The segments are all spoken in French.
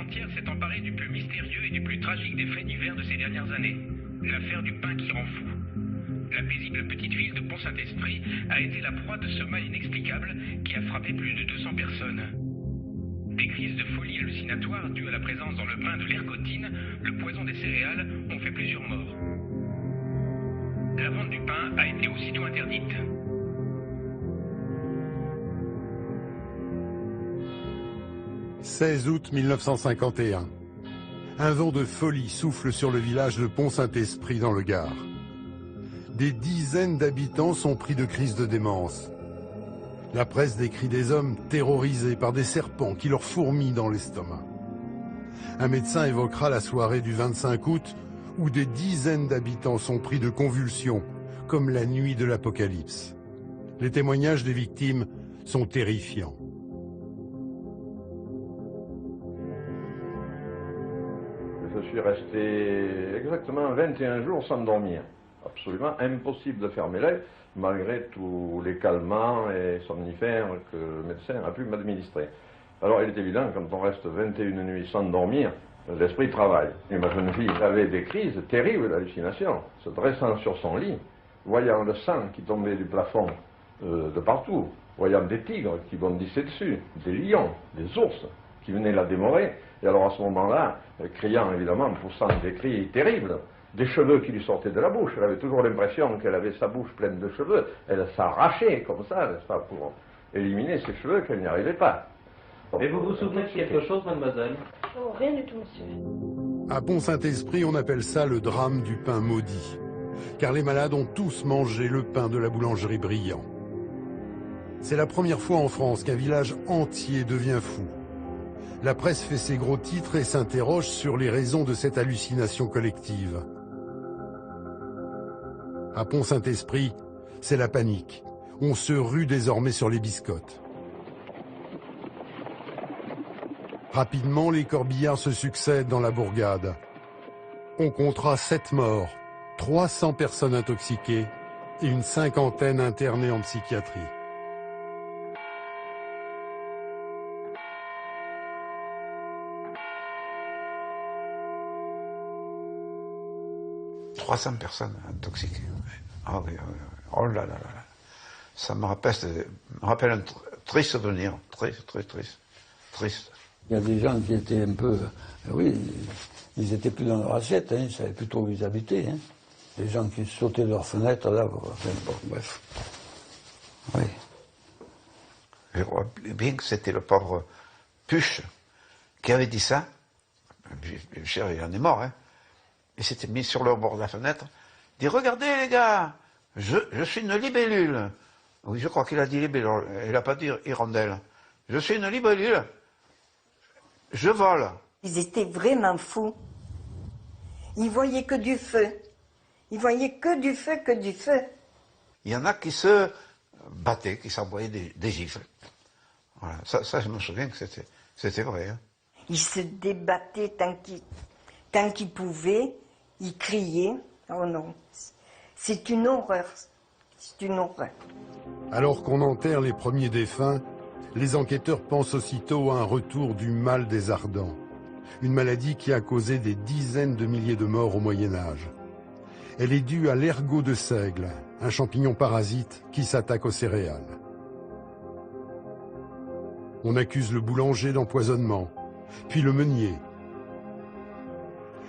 entière s'est emparée du plus mystérieux et du plus tragique des faits divers de ces dernières années. L'affaire du pain qui rend fou. La paisible petite ville de Pont-Saint-Esprit a été la proie de ce mal inexplicable qui a frappé plus de 200 personnes. Des crises de folie hallucinatoires dues à la présence dans le pain de l'ergotine, le poison des céréales, ont fait plusieurs morts. La vente du pain a été aussitôt interdite. « 16 août 1951. Un vent de folie souffle sur le village de Pont-Saint-Esprit dans le Gard. Des dizaines d'habitants sont pris de crises de démence. La presse décrit des hommes terrorisés par des serpents qui leur fourmillent dans l'estomac. Un médecin évoquera la soirée du 25 août où des dizaines d'habitants sont pris de convulsions, comme la nuit de l'Apocalypse. Les témoignages des victimes sont terrifiants. Je suis resté exactement 21 jours sans dormir. Absolument impossible de fermer l'œil, malgré tous les calmants et somnifères que le médecin a pu m'administrer. Alors il est évident, quand on reste 21 nuits sans dormir, l'esprit travaille. Et ma jeune fille avait des crises terribles d'hallucination, se dressant sur son lit, voyant le sang qui tombait du plafond de partout, voyant des tigres qui bondissaient dessus, des lions, des ours qui venaient la dévorer. Et alors à ce moment-là, criant évidemment, poussant des cris terribles, des cheveux qui lui sortaient de la bouche. Elle avait toujours l'impression qu'elle avait sa bouche pleine de cheveux. Elle s'arrachait comme ça, n'est-ce pas, pour éliminer ses cheveux qu'elle n'y arrivait pas. Et vous vous souvenez de quelque chose, mademoiselle? Oh, rien du tout, monsieur. À Pont-Saint-Esprit, on appelle ça le drame du pain maudit. Car les malades ont tous mangé le pain de la boulangerie Brillant. C'est la première fois en France qu'un village entier devient fou. La presse fait ses gros titres et s'interroge sur les raisons de cette hallucination collective. À Pont-Saint-Esprit, c'est la panique. On se rue désormais sur les biscottes. Rapidement, les corbillards se succèdent dans la bourgade. On comptera 7 morts, 300 personnes intoxiquées et une cinquantaine internées en psychiatrie. « 300 personnes intoxiquées. Ah oui, oui, oui. Oh là là là là. Ça me rappelle un triste souvenir, triste. Il y a des gens qui étaient un peu, oui, ils étaient plus dans leur assiette, hein, ils savaient plus trop où ils habitaient. Hein. Les gens qui sautaient de leurs fenêtres, là, enfin, bon, bref. Oui. Je crois bien que c'était le pauvre Puche qui avait dit ça. Bien sûr, il en est mort, hein. Il s'était mis sur le bord de la fenêtre, il dit « Regardez les gars, je suis une libellule ». Oui, je crois qu'il a dit libellule, il n'a pas dit hirondelle. « Je suis une libellule, je vole ». Ils étaient vraiment fous. Ils voyaient que du feu. Ils voyaient que du feu, que du feu. Il y en a qui se battaient, qui s'envoyaient des gifles. Voilà. Ça, je me souviens que c'était vrai. Hein. Ils se débattaient tant qu'ils pouvaient. Ils criaient. Oh non, c'est une horreur. C'est une horreur. Alors qu'on enterre les premiers défunts, les enquêteurs pensent aussitôt à un retour du mal des Ardents, une maladie qui a causé des dizaines de milliers de morts au Moyen-Âge. Elle est due à l'ergot de seigle, un champignon parasite qui s'attaque aux céréales. On accuse le boulanger d'empoisonnement, puis le meunier.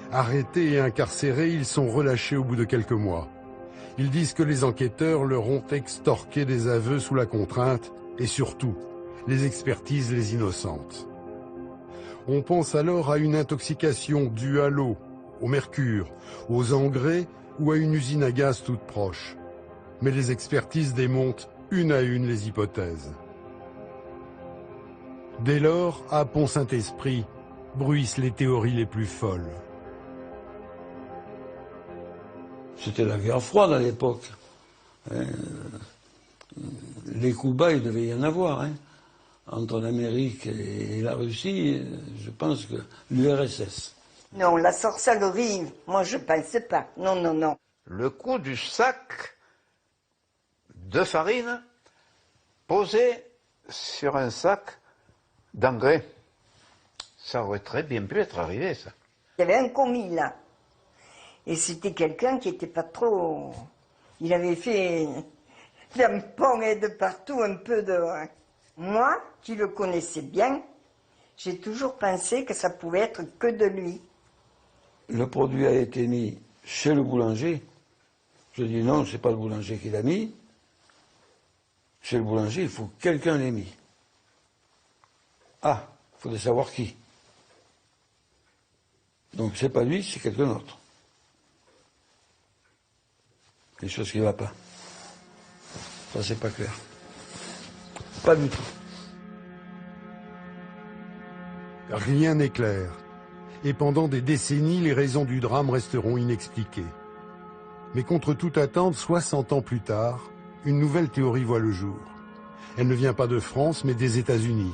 Arrêtés et incarcérés, ils sont relâchés au bout de quelques mois. Ils disent que les enquêteurs leur ont extorqué des aveux sous la contrainte et surtout, les expertises les innocentent. On pense alors à une intoxication due à l'eau, au mercure, aux engrais ou à une usine à gaz toute proche. Mais les expertises démontent une à une les hypothèses. Dès lors, à Pont-Saint-Esprit, bruissent les théories les plus folles. C'était la guerre froide à l'époque. Les coups bas, il devait y en avoir. Hein. Entre l'Amérique et la Russie, je pense que l'URSS. Non, la sorcellerie, moi je pense pas. Non, non, non. Le coup du sac de farine posé sur un sac d'engrais. Ça aurait très bien pu être arrivé, ça. Il y avait un commis là. Et c'était quelqu'un qui n'était pas trop... Il avait fait un pont et de partout, un peu de... Moi, qui le connaissais bien, j'ai toujours pensé que ça pouvait être que de lui. Le produit a été mis chez le boulanger. Je dis non, c'est pas le boulanger qui l'a mis. Chez le boulanger, il faut que quelqu'un l'ait mis. Ah, il faudrait savoir qui. Donc c'est pas lui, c'est quelqu'un d'autre. Quelque chose qui ne va pas. Ça, c'est pas clair. Pas du tout. Rien n'est clair. Et pendant des décennies, les raisons du drame resteront inexpliquées. Mais contre toute attente, 60 ans plus tard, une nouvelle théorie voit le jour. Elle ne vient pas de France, mais des États-Unis.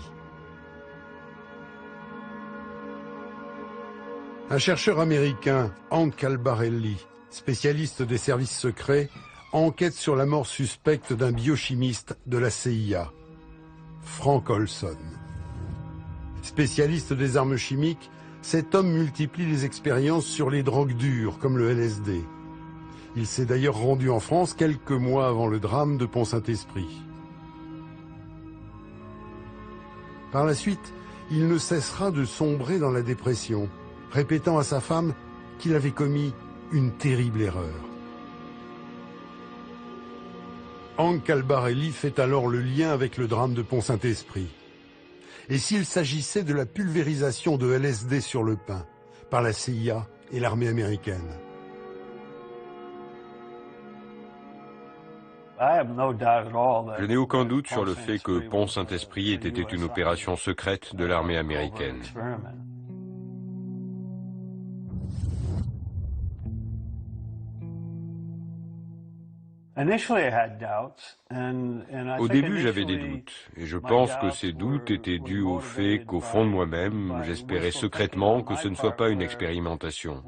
Un chercheur américain, Hank Albarelli, spécialiste des services secrets, enquête sur la mort suspecte d'un biochimiste de la CIA, Frank Olson. Spécialiste des armes chimiques, cet homme multiplie les expériences sur les drogues dures, comme le LSD. Il s'est d'ailleurs rendu en France quelques mois avant le drame de Pont-Saint-Esprit. Par la suite, il ne cessera de sombrer dans la dépression, répétant à sa femme qu'il avait commis une terrible erreur. Hank Albarelli fait alors le lien avec le drame de Pont-Saint-Esprit. Et s'il s'agissait de la pulvérisation de LSD sur le pain par la CIA et l'armée américaine? Je n'ai aucun doute sur le fait que Pont-Saint-Esprit était une opération secrète de l'armée américaine. Au début, j'avais des doutes, et je pense que ces doutes étaient dus au fait qu'au fond de moi-même, j'espérais secrètement que ce ne soit pas une expérimentation.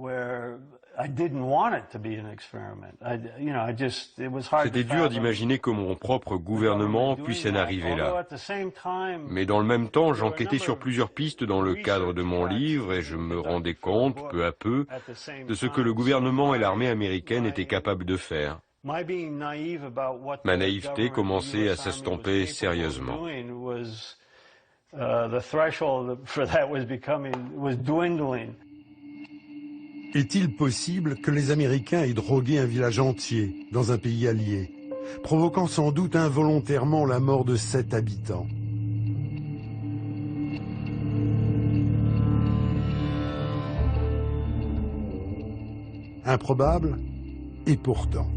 C'était dur d'imaginer que mon propre gouvernement puisse en arriver là. Mais dans le même temps, j'enquêtais sur plusieurs pistes dans le cadre de mon livre et je me rendais compte, peu à peu, de ce que le gouvernement et l'armée américaine étaient capables de faire. Ma naïveté commençait à s'estomper sérieusement. Est-il possible que les Américains aient drogué un village entier dans un pays allié, provoquant sans doute involontairement la mort de 7 habitants? Improbable, et pourtant.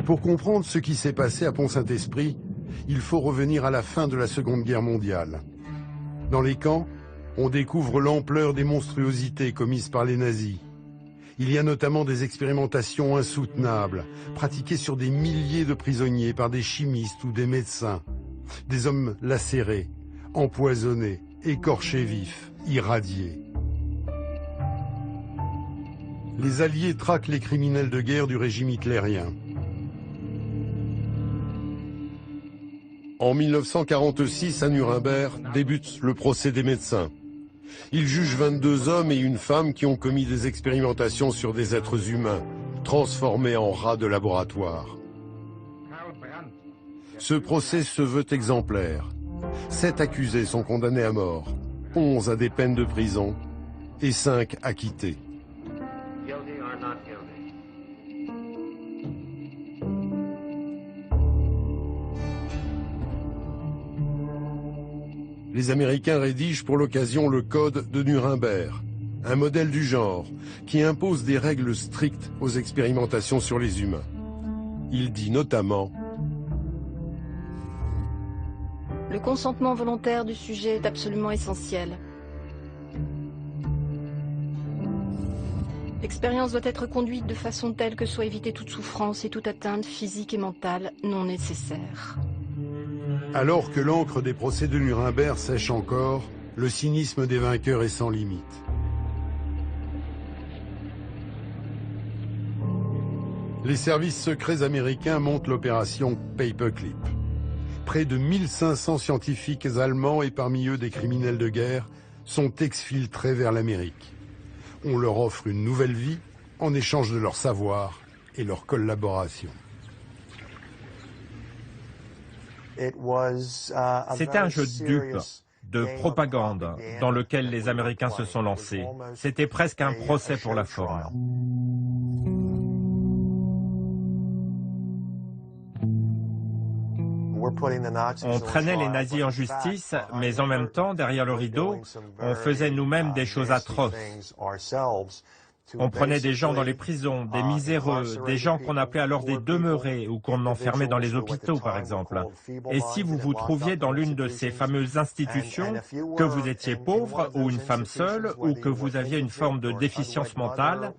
Pour comprendre ce qui s'est passé à Pont-Saint-Esprit, il faut revenir à la fin de la Seconde Guerre mondiale. Dans les camps, on découvre l'ampleur des monstruosités commises par les nazis. Il y a notamment des expérimentations insoutenables, pratiquées sur des milliers de prisonniers par des chimistes ou des médecins. Des hommes lacérés, empoisonnés, écorchés vifs, irradiés. Les Alliés traquent les criminels de guerre du régime hitlérien. En 1946, à Nuremberg, débute le procès des médecins. Ils jugent 22 hommes et une femme qui ont commis des expérimentations sur des êtres humains, transformés en rats de laboratoire. Ce procès se veut exemplaire. 7 accusés sont condamnés à mort, 11 à des peines de prison et 5 acquittés. Les Américains rédigent pour l'occasion le Code de Nuremberg, un modèle du genre qui impose des règles strictes aux expérimentations sur les humains. Il dit notamment: le consentement volontaire du sujet est absolument essentiel. L'expérience doit être conduite de façon telle que soit évitée toute souffrance et toute atteinte physique et mentale non nécessaire. Alors que l'encre des procès de Nuremberg sèche encore, le cynisme des vainqueurs est sans limite. Les services secrets américains montent l'opération Paperclip. Près de 1500 scientifiques allemands et parmi eux des criminels de guerre sont exfiltrés vers l'Amérique. On leur offre une nouvelle vie en échange de leur savoir et leur collaboration. C'était un jeu de dupes, de propagande, dans lequel les Américains se sont lancés. C'était presque un procès pour la forme. On traînait les nazis en justice, mais en même temps, derrière le rideau, on faisait nous-mêmes des choses atroces. On prenait des gens dans les prisons, des miséreux, des gens qu'on appelait alors des demeurés ou qu'on enfermait dans les hôpitaux, par exemple. Et si vous vous trouviez dans l'une de ces fameuses institutions, que vous étiez pauvre ou une femme seule ou que vous aviez une forme de déficience mentale,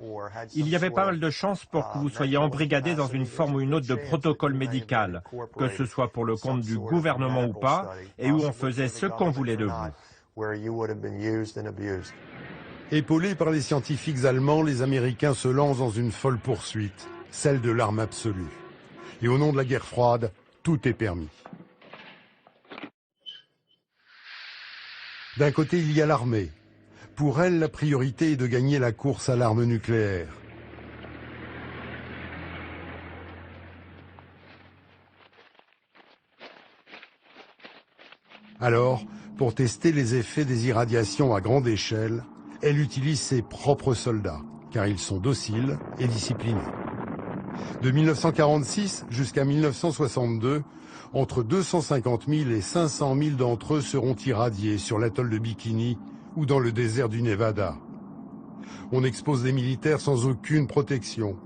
il y avait pas mal de chances pour que vous soyez embrigadé dans une forme ou une autre de protocole médical, que ce soit pour le compte du gouvernement ou pas, et où on faisait ce qu'on voulait de vous. Épaulés par les scientifiques allemands, les Américains se lancent dans une folle poursuite, celle de l'arme absolue. Et au nom de la guerre froide, tout est permis. D'un côté, il y a l'armée. Pour elle, la priorité est de gagner la course à l'arme nucléaire. Alors, pour tester les effets des irradiations à grande échelle, elle utilise ses propres soldats, car ils sont dociles et disciplinés. De 1946 jusqu'à 1962, entre 250 000 et 500 000 d'entre eux seront irradiés sur l'atoll de Bikini ou dans le désert du Nevada. On expose des militaires sans aucune protection,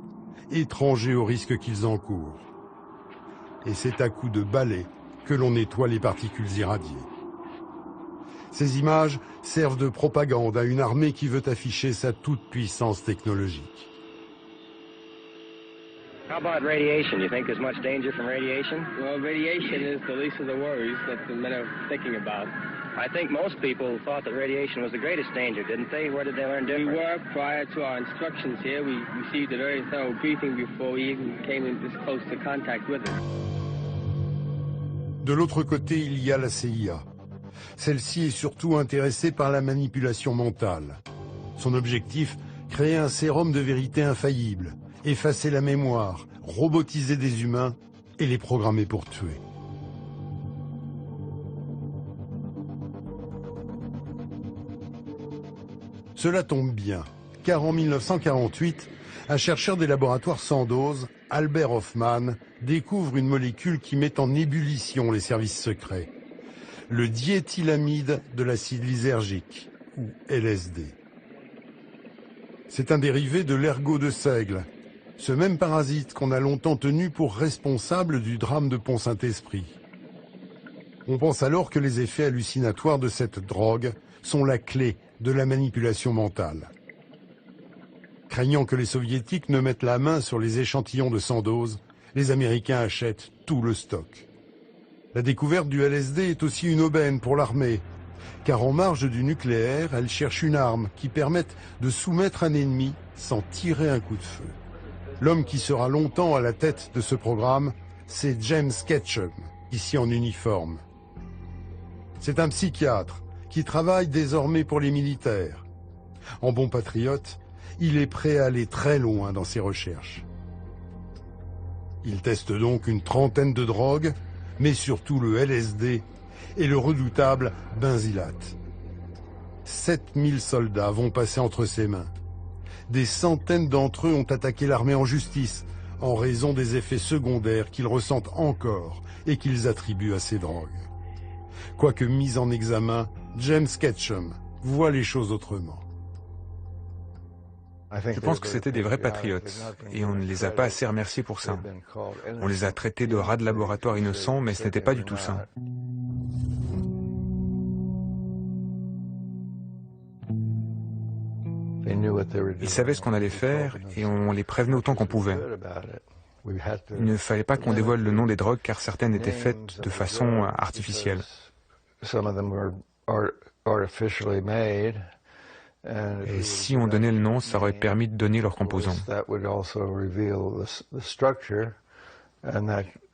étrangers aux risques qu'ils encourent. Et c'est à coups de balai que l'on nettoie les particules irradiées. Ces images servent de propagande à une armée qui veut afficher sa toute-puissance technologique. How about radiation? You think there's much danger from radiation? Well, radiation is the least of the worries that the men are thinking about. I think most people thought that radiation was the greatest danger, didn't they? Where did they learn different? We were, prior to our instructions here, we received a very thorough briefing before we even came in this close to contact with it. De l'autre côté, il y a la CIA. Celle-ci est surtout intéressée par la manipulation mentale. Son objectif, créer un sérum de vérité infaillible, effacer la mémoire, robotiser des humains et les programmer pour tuer. Cela tombe bien, car en 1948, un chercheur des laboratoires Sandoz, Albert Hofmann, découvre une molécule qui met en ébullition les services secrets. Le diéthylamide de l'acide lysergique, ou LSD. C'est un dérivé de l'ergot de seigle, ce même parasite qu'on a longtemps tenu pour responsable du drame de Pont-Saint-Esprit. On pense alors que les effets hallucinatoires de cette drogue sont la clé de la manipulation mentale. Craignant que les soviétiques ne mettent la main sur les échantillons de Sandoz, les Américains achètent tout le stock. La découverte du LSD est aussi une aubaine pour l'armée, car en marge du nucléaire, elle cherche une arme qui permette de soumettre un ennemi sans tirer un coup de feu. L'homme qui sera longtemps à la tête de ce programme, c'est James Ketchum, ici en uniforme. C'est un psychiatre qui travaille désormais pour les militaires. En bon patriote, il est prêt à aller très loin dans ses recherches. Il teste donc une trentaine de drogues, mais surtout le LSD et le redoutable benzylate. 7000 soldats vont passer entre ses mains. Des centaines d'entre eux ont attaqué l'armée en justice en raison des effets secondaires qu'ils ressentent encore et qu'ils attribuent à ces drogues. Quoique mis en examen, James Ketchum voit les choses autrement. Je pense que c'était des vrais patriotes, et on ne les a pas assez remerciés pour ça. On les a traités de rats de laboratoire innocents, mais ce n'était pas du tout ça. Ils savaient ce qu'on allait faire, et on les prévenait autant qu'on pouvait. Il ne fallait pas qu'on dévoile le nom des drogues, car certaines étaient faites de façon artificielle. Et si on donnait le nom, ça aurait permis de donner leurs composants.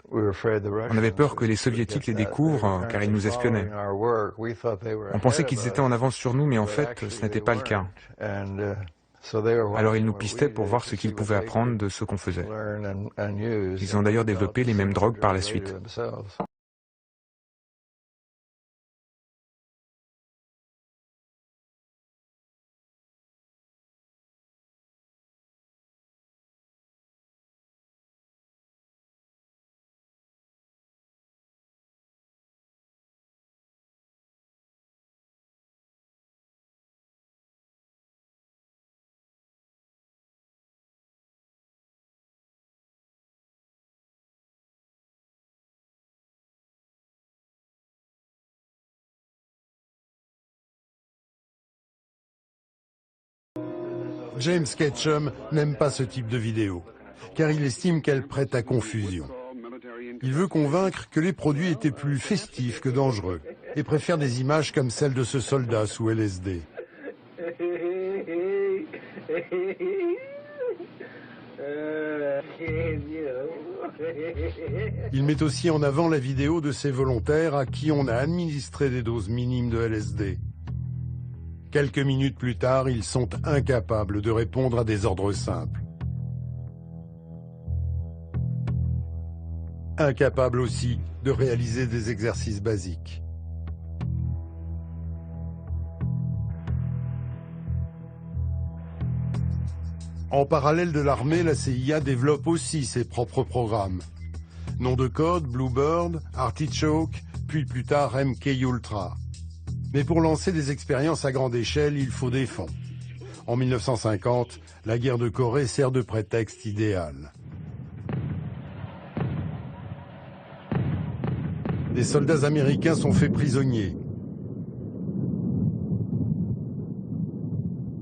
On avait peur que les Soviétiques les découvrent car ils nous espionnaient. On pensait qu'ils étaient en avance sur nous, mais en fait, ce n'était pas le cas. Alors ils nous pistaient pour voir ce qu'ils pouvaient apprendre de ce qu'on faisait. Ils ont d'ailleurs développé les mêmes drogues par la suite. James Ketchum n'aime pas ce type de vidéo, car il estime qu'elle prête à confusion. Il veut convaincre que les produits étaient plus festifs que dangereux, et préfère des images comme celle de ce soldat sous LSD. Il met aussi en avant la vidéo de ces volontaires à qui on a administré des doses minimes de LSD. Quelques minutes plus tard, ils sont incapables de répondre à des ordres simples. Incapables aussi de réaliser des exercices basiques. En parallèle de l'armée, la CIA développe aussi ses propres programmes. Nom de code, Bluebird, Artichoke, puis plus tard MK Ultra. Mais pour lancer des expériences à grande échelle, il faut des fonds. En 1950, la guerre de Corée sert de prétexte idéal. Des soldats américains sont faits prisonniers.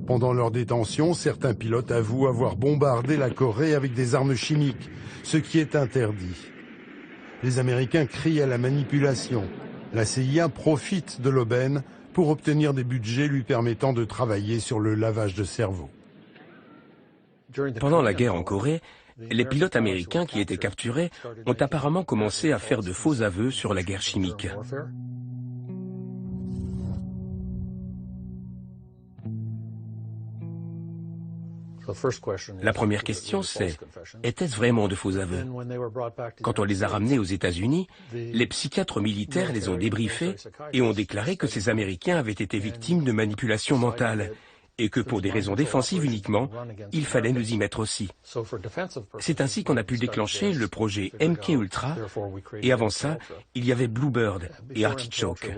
Pendant leur détention, certains pilotes avouent avoir bombardé la Corée avec des armes chimiques, ce qui est interdit. Les Américains crient à la manipulation. La CIA profite de l'aubaine pour obtenir des budgets lui permettant de travailler sur le lavage de cerveau. Pendant la guerre en Corée, les pilotes américains qui étaient capturés ont apparemment commencé à faire de faux aveux sur la guerre chimique. La première question, c'est « était-ce vraiment de faux aveux ?» Quand on les a ramenés aux États-Unis, les psychiatres militaires les ont débriefés et ont déclaré que ces Américains avaient été victimes de manipulation mentale et que pour des raisons défensives uniquement, il fallait nous y mettre aussi. C'est ainsi qu'on a pu déclencher le projet MK Ultra, et avant ça, il y avait Bluebird et Artichoke.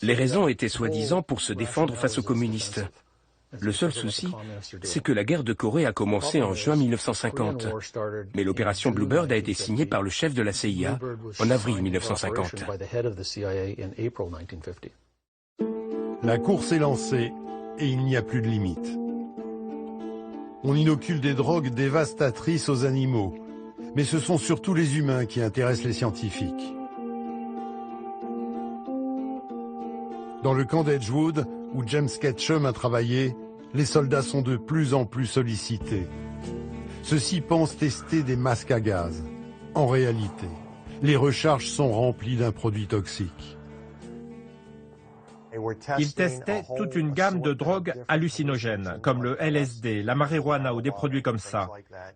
Les raisons étaient soi-disant pour se défendre face aux communistes. Le seul souci, c'est que la guerre de Corée a commencé en juin 1950, mais l'opération Bluebird a été signée par le chef de la CIA en avril 1950. La course est lancée et il n'y a plus de limite. On inocule des drogues dévastatrices aux animaux, mais ce sont surtout les humains qui intéressent les scientifiques. Dans le camp d'Edgewood, où James Ketchum a travaillé, les soldats sont de plus en plus sollicités. Ceux-ci pensent tester des masques à gaz. En réalité, les recharges sont remplies d'un produit toxique. Ils testaient toute une gamme de drogues hallucinogènes, comme le LSD, la marijuana ou des produits comme ça.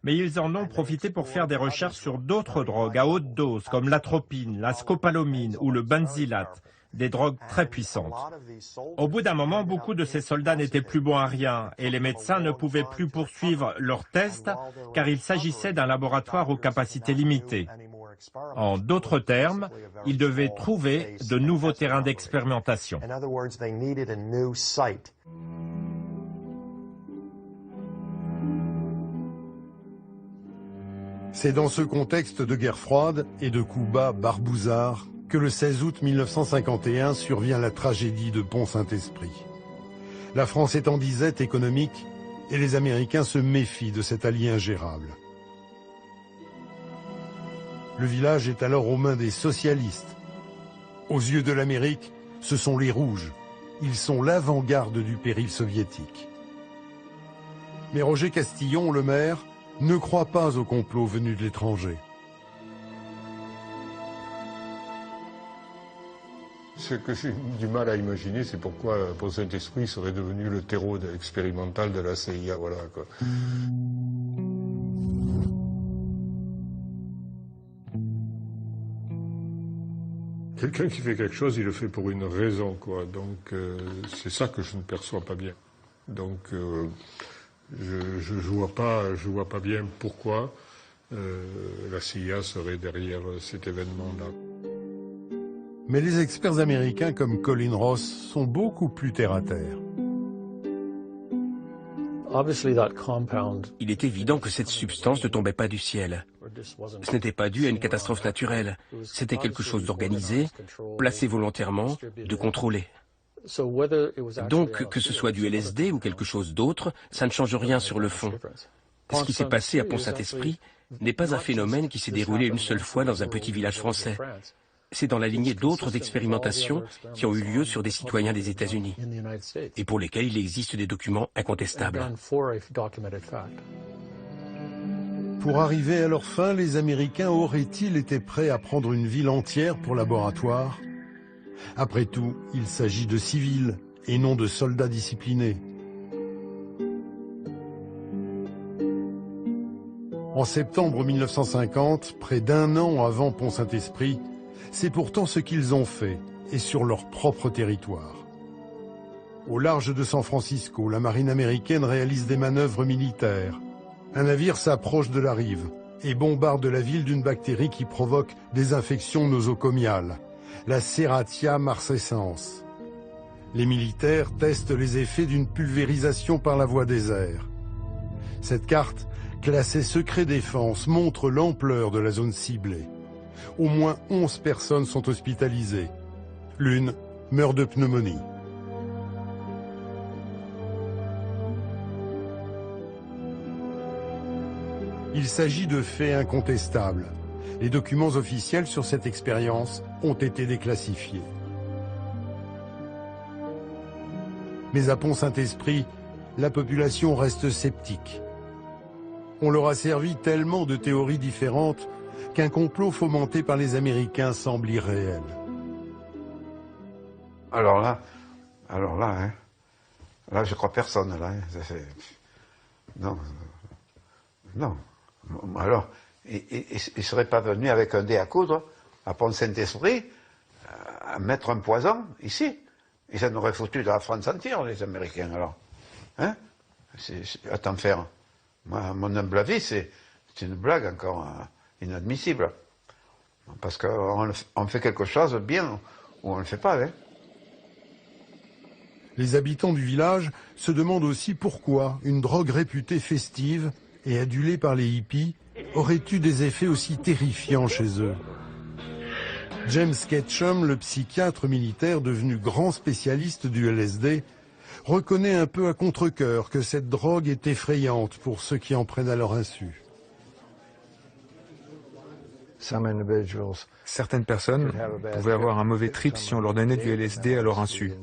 Mais ils en ont profité pour faire des recherches sur d'autres drogues à haute dose, comme l'atropine, la scopolamine ou le benzylate. Des drogues très puissantes. Au bout d'un moment, beaucoup de ces soldats n'étaient plus bons à rien et les médecins ne pouvaient plus poursuivre leurs tests car il s'agissait d'un laboratoire aux capacités limitées. En d'autres termes, ils devaient trouver de nouveaux terrains d'expérimentation. C'est dans ce contexte de guerre froide et de coups bas barbouzards que le 16 août 1951 survient la tragédie de Pont-Saint-Esprit. La France est en disette économique et les Américains se méfient de cet allié ingérable. Le village est alors aux mains des socialistes. Aux yeux de l'Amérique, ce sont les rouges, Ils sont l'avant-garde du péril soviétique. Mais Roger Castillon, le maire, ne croit pas au complot venu de l'étranger. Ce que j'ai du mal à imaginer, c'est pourquoi Pont-Saint-Esprit serait devenu le terreau expérimental de la CIA. Voilà, quoi. Quelqu'un qui fait quelque chose, il le fait pour une raison, quoi. Donc c'est ça que je ne perçois pas bien. Donc je vois pas bien pourquoi la CIA serait derrière cet événement-là. Mais les experts américains comme Colin Ross sont beaucoup plus terre-à-terre. Il est évident que cette substance ne tombait pas du ciel. Ce n'était pas dû à une catastrophe naturelle. C'était quelque chose d'organisé, placé volontairement, de contrôlé. Donc, que ce soit du LSD ou quelque chose d'autre, ça ne change rien sur le fond. Ce qui s'est passé à Pont-Saint-Esprit n'est pas un phénomène qui s'est déroulé une seule fois dans un petit village français. C'est dans la lignée d'autres expérimentations qui ont eu lieu sur des citoyens des États-Unis et pour lesquels il existe des documents incontestables. Pour arriver à leur fin, les Américains auraient-ils été prêts à prendre une ville entière pour laboratoire? Après tout, il s'agit de civils et non de soldats disciplinés. En septembre 1950, près d'un an avant Pont-Saint-Esprit, c'est pourtant ce qu'ils ont fait, et sur leur propre territoire. Au large de San Francisco, la marine américaine réalise des manœuvres militaires. Un navire s'approche de la rive et bombarde la ville d'une bactérie qui provoque des infections nosocomiales, la Serratia marcescens. Les militaires testent les effets d'une pulvérisation par la voie des airs. Cette carte, classée secret défense, montre l'ampleur de la zone ciblée. Au moins 11 personnes sont hospitalisées. L'une meurt de pneumonie. Il s'agit de faits incontestables. Les documents officiels sur cette expérience ont été déclassifiés. Mais à Pont-Saint-Esprit, la population reste sceptique. On leur a servi tellement de théories différentes qu'un complot fomenté par les Américains semble irréel. Alors là, hein, là je crois personne, là. Hein, non. Alors, il ne serait pas venu avec un dé à coudre à Pont-Saint-Esprit à mettre un poison ici. Et ça n'aurait foutu de la France entière, les Américains, alors. Hein? À t'en faire. Moi, à mon humble avis, c'est une blague encore inadmissible. Parce qu'on fait quelque chose bien ou on ne le fait pas. Hein? Les habitants du village se demandent aussi pourquoi une drogue réputée festive et adulée par les hippies aurait eu des effets aussi terrifiants chez eux. James Ketchum, le psychiatre militaire devenu grand spécialiste du LSD, reconnaît un peu à contre-cœur que cette drogue est effrayante pour ceux qui en prennent à leur insu. Certaines personnes pouvaient avoir un mauvais trip si on leur donnait du LSD à leur insu.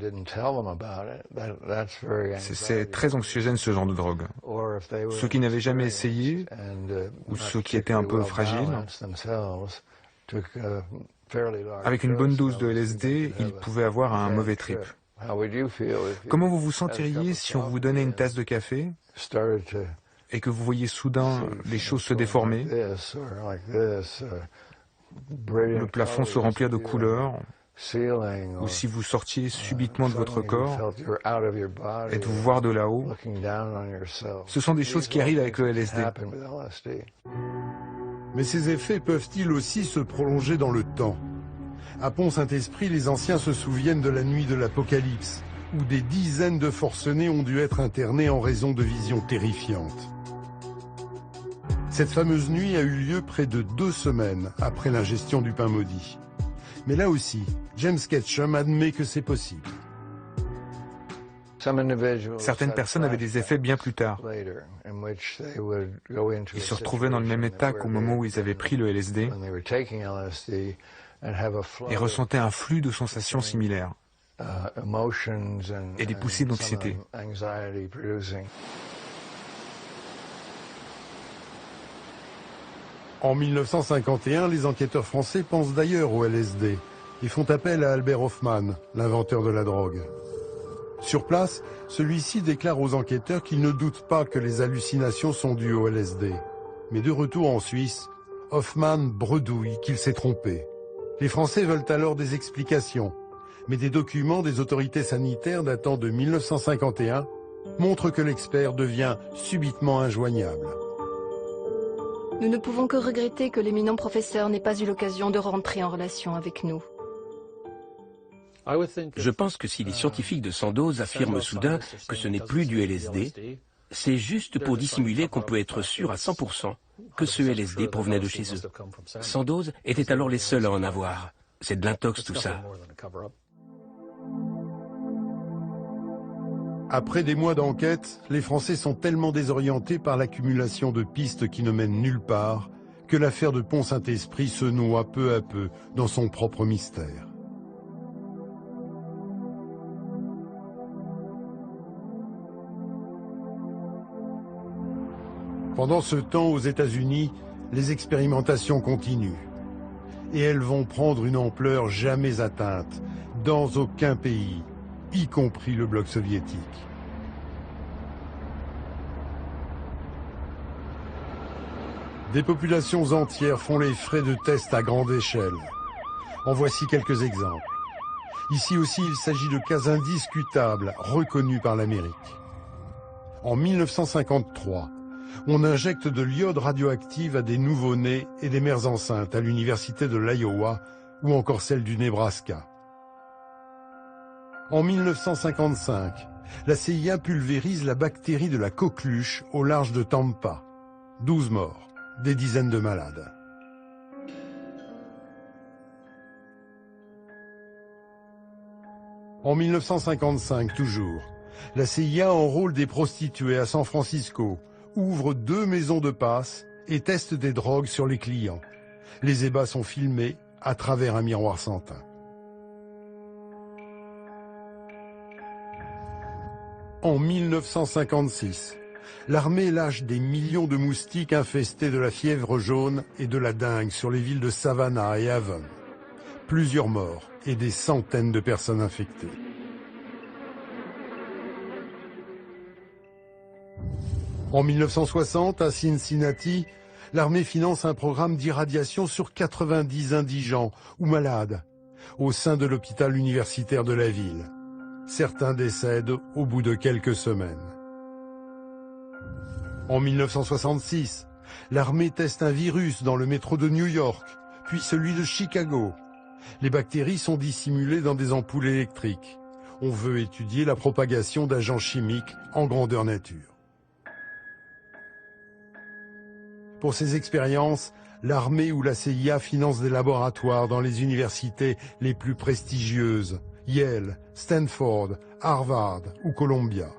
C'est très anxiogène ce genre de drogue. Ceux qui n'avaient jamais essayé, ou ceux qui étaient un peu fragiles, avec une bonne dose de LSD, ils pouvaient avoir un mauvais trip. Comment vous vous sentiriez si on vous donnait une tasse de café et que vous voyez soudain les choses se déformer, le plafond se remplir de couleurs, ou si vous sortiez subitement de votre corps et de vous voir de là-haut? Ce sont des choses qui arrivent avec le LSD. Mais ces effets peuvent-ils aussi se prolonger dans le temps? À Pont-Saint-Esprit, les anciens se souviennent de la nuit de l'Apocalypse, où des dizaines de forcenés ont dû être internés en raison de visions terrifiantes. Cette fameuse nuit a eu lieu près de 2 semaines après l'ingestion du pain maudit. Mais là aussi, James Ketchum admet que c'est possible. Certaines personnes avaient des effets bien plus tard. Ils se retrouvaient dans le même état qu'au moment où ils avaient pris le LSD et ressentaient un flux de sensations similaires. et des poussées d'anxiété. En 1951, les enquêteurs français pensent d'ailleurs au LSD et font appel à Albert Hofmann, l'inventeur de la drogue. Sur place, celui-ci déclare aux enquêteurs qu'il ne doute pas que les hallucinations sont dues au LSD. Mais de retour en Suisse, Hofmann bredouille qu'il s'est trompé. Les Français veulent alors des explications, mais des documents des autorités sanitaires datant de 1951 montrent que l'expert devient subitement injoignable. Nous ne pouvons que regretter que l'éminent professeur n'ait pas eu l'occasion de rentrer en relation avec nous. Je pense que si les scientifiques de Sandoz affirment soudain que ce n'est plus du LSD, c'est juste pour dissimuler qu'on peut être sûr à 100% que ce LSD provenait de chez eux. Sandoz était alors les seuls à en avoir. C'est de l'intox tout ça. Après des mois d'enquête, les Français sont tellement désorientés par l'accumulation de pistes qui ne mènent nulle part que l'affaire de Pont-Saint-Esprit se noie peu à peu dans son propre mystère. Pendant ce temps, aux États-Unis, les expérimentations continuent. Et elles vont prendre une ampleur jamais atteinte dans aucun pays, y compris le bloc soviétique. Des populations entières font les frais de tests à grande échelle. En voici quelques exemples. Ici aussi, il s'agit de cas indiscutables, reconnus par l'Amérique. En 1953, on injecte de l'iode radioactive à des nouveau-nés et des mères enceintes à l'université de l'Iowa ou encore celle du Nebraska. En 1955, la CIA pulvérise la bactérie de la coqueluche au large de Tampa. 12 morts, des dizaines de malades. En 1955 toujours, la CIA enrôle des prostituées à San Francisco, ouvre 2 maisons de passe et teste des drogues sur les clients. Les ébats sont filmés à travers un miroir sans teint. En 1956, l'armée lâche des millions de moustiques infestés de la fièvre jaune et de la dengue sur les villes de Savannah et Avon. Plusieurs morts et des centaines de personnes infectées. En 1960, à Cincinnati, l'armée finance un programme d'irradiation sur 90 indigents ou malades au sein de l'hôpital universitaire de la ville. Certains décèdent au bout de quelques semaines. En 1966, l'armée teste un virus dans le métro de New York, puis celui de Chicago. Les bactéries sont dissimulées dans des ampoules électriques. On veut étudier la propagation d'agents chimiques en grandeur nature. Pour ces expériences, l'armée ou la CIA finance des laboratoires dans les universités les plus prestigieuses, Yale, Stanford, Harvard ou Columbia.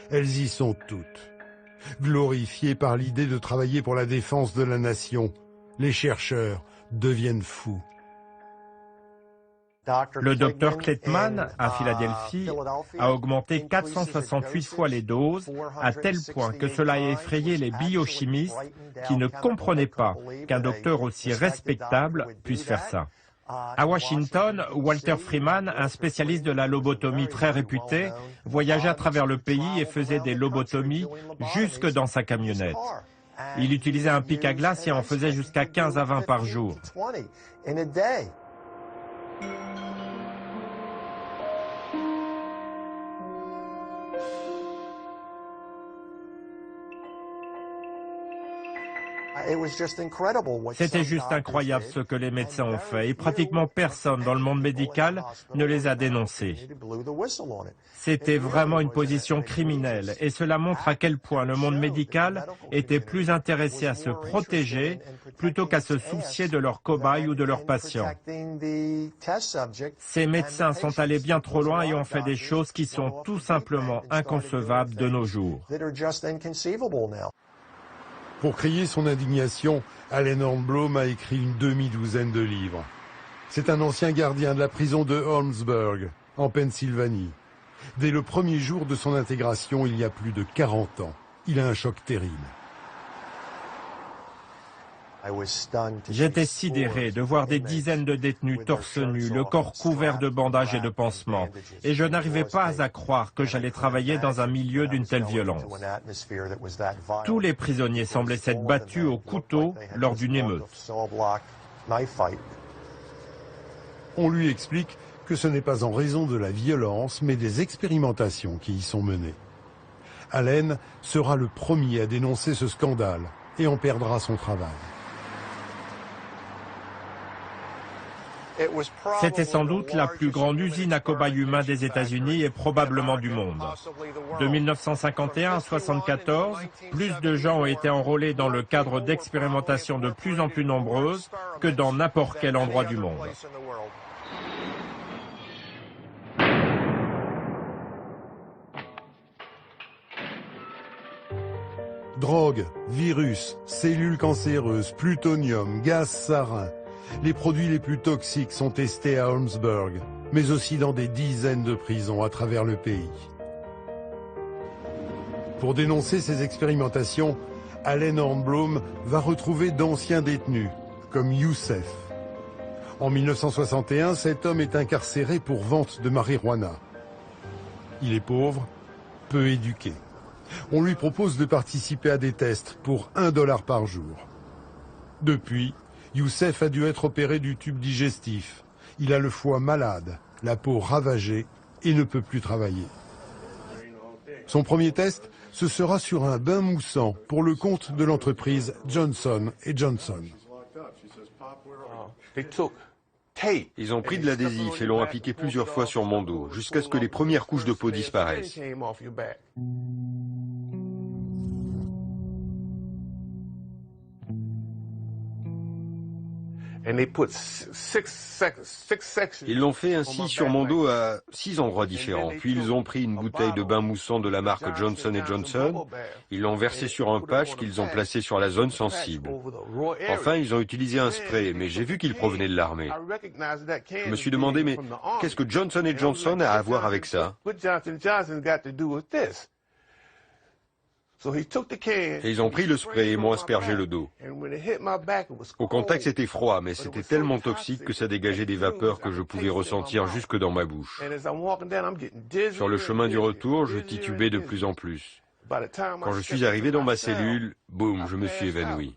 Elles y sont toutes. Glorifiées par l'idée de travailler pour la défense de la nation, les chercheurs deviennent fous. Le docteur Kleitman, à Philadelphie, a augmenté 468 fois les doses, à tel point que cela a effrayé les biochimistes qui ne comprenaient pas qu'un docteur aussi respectable puisse faire ça. À Washington, Walter Freeman, un spécialiste de la lobotomie très réputé, voyageait à travers le pays et faisait des lobotomies jusque dans sa camionnette. Il utilisait un pic à glace et en faisait jusqu'à 15 à 20 par jour. C'était juste incroyable ce que les médecins ont fait et pratiquement personne dans le monde médical ne les a dénoncés. C'était vraiment une position criminelle et cela montre à quel point le monde médical était plus intéressé à se protéger plutôt qu'à se soucier de leurs cobayes ou de leurs patients. Ces médecins sont allés bien trop loin et ont fait des choses qui sont tout simplement inconcevables de nos jours. Pour crier son indignation, Allen Hornblum a écrit une demi-douzaine de livres. C'est un ancien gardien de la prison de Holmesburg, en Pennsylvanie. Dès le premier jour de son intégration, il y a plus de 40 ans, il a un choc terrible. J'étais sidéré de voir des dizaines de détenus torse nu, le corps couvert de bandages et de pansements, et je n'arrivais pas à croire que j'allais travailler dans un milieu d'une telle violence. Tous les prisonniers semblaient s'être battus au couteau lors d'une émeute. On lui explique que ce n'est pas en raison de la violence, mais des expérimentations qui y sont menées. Allen sera le premier à dénoncer ce scandale et en perdra son travail. C'était sans doute la plus grande usine à cobayes humains des États-Unis et probablement du monde. De 1951 à 1974, plus de gens ont été enrôlés dans le cadre d'expérimentations de plus en plus nombreuses que dans n'importe quel endroit du monde. Drogue, virus, cellules cancéreuses, plutonium, gaz sarin. Les produits les plus toxiques sont testés à Holmesburg, mais aussi dans des dizaines de prisons à travers le pays. Pour dénoncer ces expérimentations, Allen Hornblum va retrouver d'anciens détenus, comme Youssef. En 1961, cet homme est incarcéré pour vente de marijuana. Il est pauvre, peu éduqué. On lui propose de participer à des tests pour $1 par jour. Depuis, Youssef a dû être opéré du tube digestif. Il a le foie malade, la peau ravagée et ne peut plus travailler. Son premier test, ce sera sur un bain moussant pour le compte de l'entreprise Johnson & Johnson. Ils ont pris de l'adhésif et l'ont appliqué plusieurs fois sur mon dos, jusqu'à ce que les premières couches de peau disparaissent. Ils l'ont fait ainsi sur mon dos à 6 endroits différents. Puis ils ont pris une bouteille de bain moussant de la marque Johnson & Johnson. Ils l'ont versé sur un patch qu'ils ont placé sur la zone sensible. Enfin, ils ont utilisé un spray, mais j'ai vu qu'il provenait de l'armée. Je me suis demandé, mais qu'est-ce que Johnson & Johnson a à voir avec ça? Et ils ont pris le spray et m'ont aspergé le dos. Au contact, c'était froid, mais c'était tellement toxique que ça dégageait des vapeurs que je pouvais ressentir jusque dans ma bouche. Sur le chemin du retour, je titubais de plus en plus. Quand je suis arrivé dans ma cellule, boum, je me suis évanoui.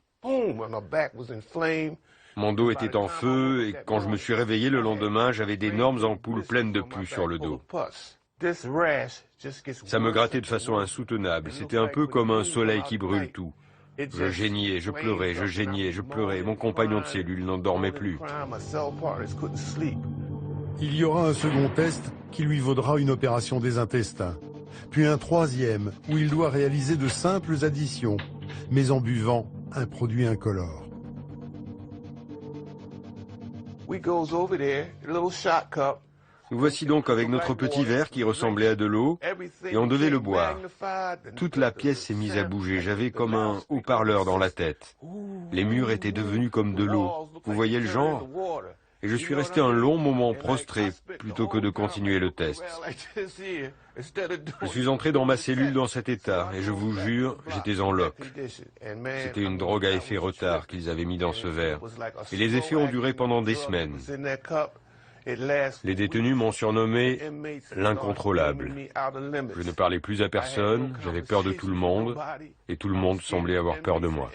Mon dos était en feu et quand je me suis réveillé le lendemain, j'avais d'énormes ampoules pleines de pus sur le dos. Ça me grattait de façon insoutenable. C'était un peu comme un soleil qui brûle tout. Je geignais, je pleurais, je geignais, je pleurais. Mon compagnon de cellule n'en dormait plus. Il y aura un second test qui lui vaudra une opération des intestins. Puis un troisième où il doit réaliser de simples additions, mais en buvant un produit incolore. Nous voici donc avec notre petit verre qui ressemblait à de l'eau, et on devait le boire. Toute la pièce s'est mise à bouger, j'avais comme un haut-parleur dans la tête. Les murs étaient devenus comme de l'eau, vous voyez le genre? Et je suis resté un long moment prostré, plutôt que de continuer le test. Je suis entré dans ma cellule dans cet état, et je vous jure, j'étais en loque. C'était une drogue à effet retard qu'ils avaient mis dans ce verre, et les effets ont duré pendant des semaines. Les détenus m'ont surnommé l'incontrôlable. Je ne parlais plus à personne, j'avais peur de tout le monde, et tout le monde semblait avoir peur de moi.